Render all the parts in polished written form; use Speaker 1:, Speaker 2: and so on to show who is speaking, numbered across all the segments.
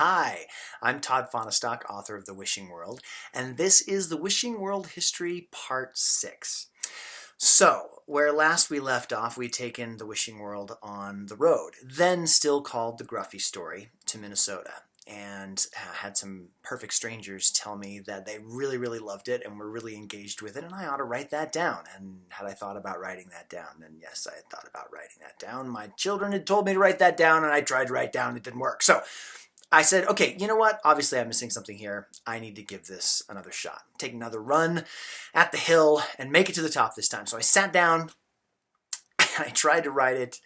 Speaker 1: Hi, I'm Todd Fonestock, author of The Wishing World, and this is The Wishing World History Part 6. So, where last we left off, we'd taken The Wishing World on the road, then still called the Gruffy Story, to Minnesota, and had some perfect strangers tell me that they really loved it and were really engaged with it, and I ought to write that down. And had I thought about writing that down? And yes, I had thought about writing that down. My children had told me to write that down, and I tried to write down, and it didn't work. So I said, okay, you know what? Obviously, I'm missing something here. I need to give this another shot. Take another run at the hill and make it to the top this time. So I sat down, and I tried to write it,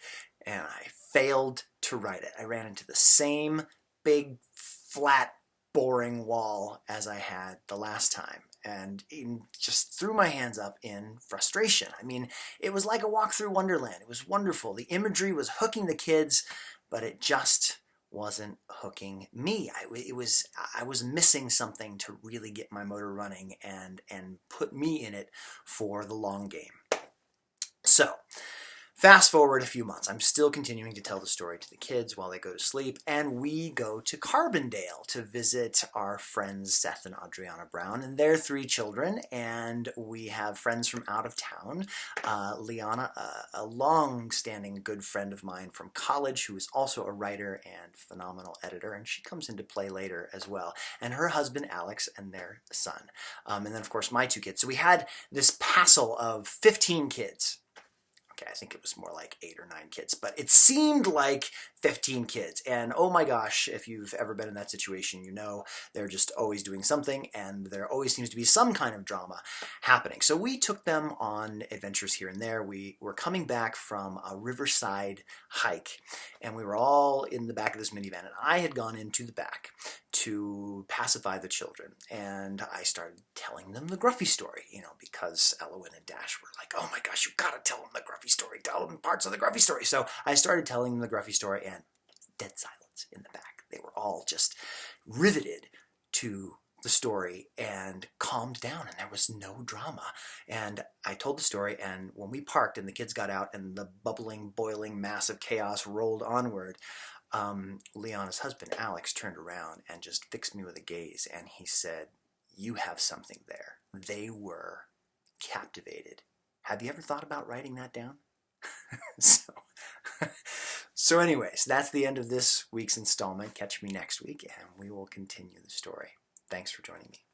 Speaker 1: and I failed to write it. I ran into the same big, flat, boring wall as I had the last time, and just threw my hands up in frustration. I mean, it was like a walk through Wonderland. It was wonderful. The imagery was hooking the kids, but it just wasn't hooking me. I was missing something to really get my motor running and put me in it for the long game. So, fast forward a few months. I'm still continuing to tell the story to the kids while they go to sleep, and we go to Carbondale to visit our friends Seth and Adriana Brown and their 3 children, and we have friends from out of town. Liana, a long-standing good friend of mine from college, who is also a writer and phenomenal editor, and she comes into play later as well, and her husband Alex and their son. And then, of course, my 2 kids. So we had this passel of 15 kids. Okay, I think it was more like 8 or 9 kids, but it seemed like 15 kids. And oh my gosh, if you've ever been in that situation, you know they're just always doing something, and there always seems to be some kind of drama happening. So we took them on adventures here and there. We were coming back from a riverside hike, and we were all in the back of this minivan, and I had gone into the back to pacify the children, and I started telling them the Gruffy story, because Elowen and Dash were like, oh my gosh, you gotta tell them the Gruffy story, tell them parts of the Gruffy story. So I started telling them the Gruffy story, and dead silence in the back. They were all just riveted to the story and calmed down, and there was no drama. And I told the story, and when we parked and the kids got out and the bubbling, boiling mass of chaos rolled onward, Liana's husband, Alex, turned around and just fixed me with a gaze, and he said, you have something there. They were captivated. Have you ever thought about writing that down? So anyways, that's the end of this week's installment. Catch me next week, and we will continue the story. Thanks for joining me.